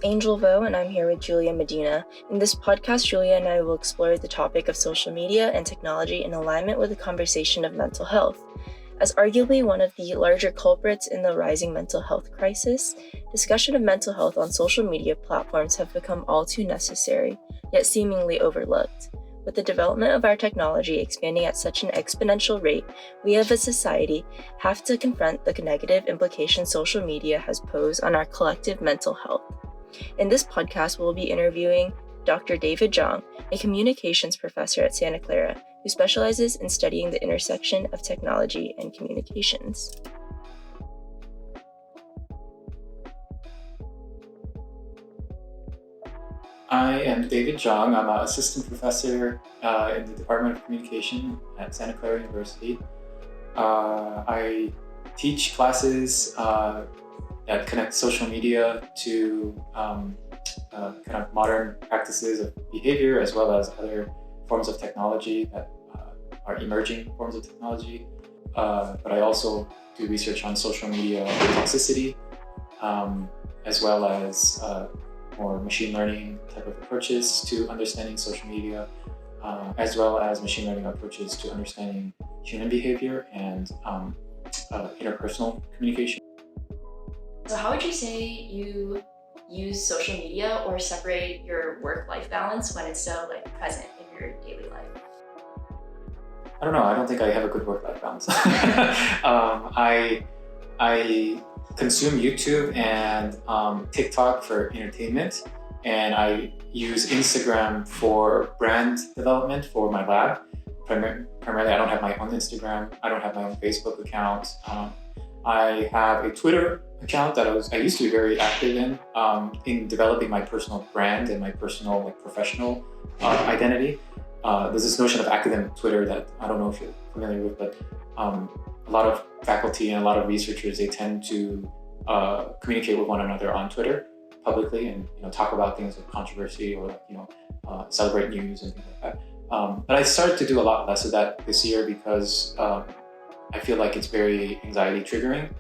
Angel Vo, and I'm here with Julia Medina. In this podcast, Julia and I will explore the topic of social media and technology in alignment with the conversation of mental health. As arguably one of the larger culprits in the rising mental health crisis, discussion of mental health on social media platforms have become all too necessary, yet seemingly overlooked. With the development of our technology expanding at such an exponential rate, we as a society have to confront the negative implications social media has posed on our collective mental health. In this podcast, we'll be interviewing Dr. David Zhang, a communications professor at Santa Clara, who specializes in studying the intersection of technology and communications. I am David Zhang. I'm an assistant professor in the Department of Communication at Santa Clara University. I teach classes that connect social media to kind of modern practices of behavior, as well as other forms of technology that are emerging forms of technology. But I also do research on social media toxicity, as well as more machine learning type of approaches to understanding social media, as well as machine learning approaches to understanding human behavior and interpersonal communication. So how would you say you use social media or separate your work-life balance when it's so present in your daily life? I don't know. I don't think I have a good work-life balance. I consume YouTube and TikTok for entertainment, and I use Instagram for brand development for my lab. Primarily, I don't have my own Instagram. I don't have my own Facebook account. I have a Twitter account that I used to be very active in developing my personal brand and my personal professional identity. There's this notion of academic Twitter that I don't know if you're familiar with, but a lot of faculty and a lot of researchers, they tend to communicate with one another on Twitter publicly and talk about things of controversy or celebrate news and things like that. But I started to do a lot less of that this year because I feel like it's very anxiety triggering,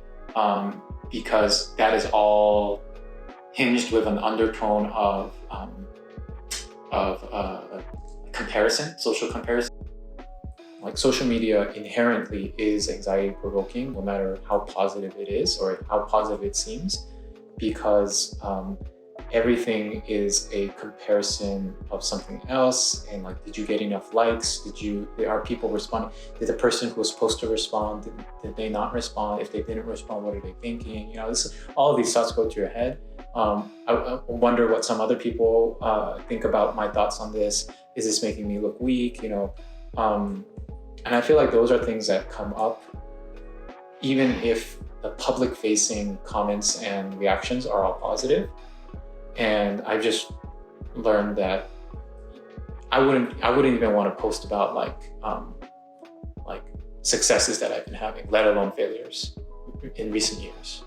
because that is all hinged with an undertone of comparison, social comparison. Like social media inherently is anxiety provoking, no matter how positive it is or how positive it seems, because everything is a comparison of something else. And did you get enough likes? Are people responding? Did the person who was supposed to respond, did they not respond? If they didn't respond, what are they thinking? All of these thoughts go through your head. I wonder what some other people think about my thoughts on this. Is this making me look weak? And I feel like those are things that come up even if the public-facing comments and reactions are all positive. And I just learned that I wouldn't even want to post about successes that I've been having, let alone failures in recent years.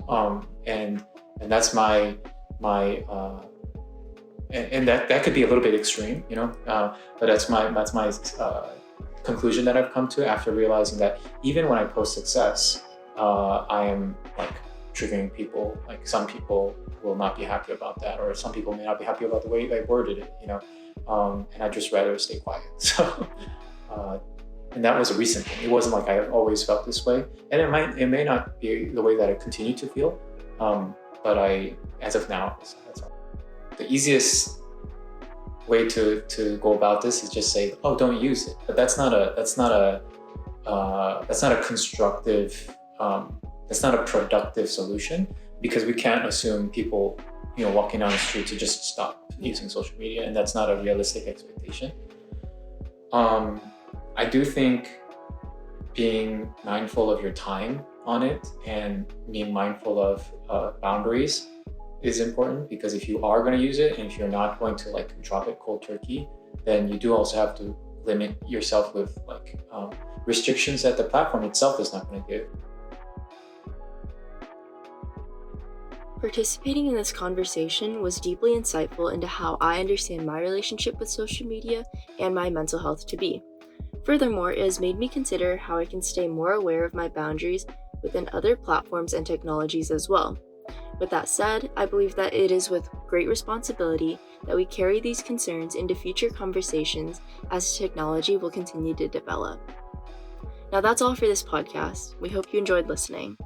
And that's my and that could be a little bit extreme, but that's my conclusion that I've come to after realizing that even when I post success, I am triggering people. Some people will not be happy about that, or some people may not be happy about the way I worded it, and I'd just rather stay quiet. So, and that was a recent thing. It wasn't like I always felt this way, and it may not be the way that I continue to feel, but as of now, that's all. The easiest way to go about this is just say, oh, don't use it. But that's not a constructive, that's not a productive solution, because we can't assume people, walking down the street to just stop using social media, and that's not a realistic expectation. I do think being mindful of your time on it and being mindful of boundaries is important, because if you are going to use it and if you're not going to drop it cold turkey, then you do also have to limit yourself with restrictions that the platform itself is not going to give. Participating in this conversation was deeply insightful into how I understand my relationship with social media and my mental health to be. Furthermore, it has made me consider how I can stay more aware of my boundaries within other platforms and technologies as well. With that said, I believe that it is with great responsibility that we carry these concerns into future conversations as technology will continue to develop. Now that's all for this podcast. We hope you enjoyed listening.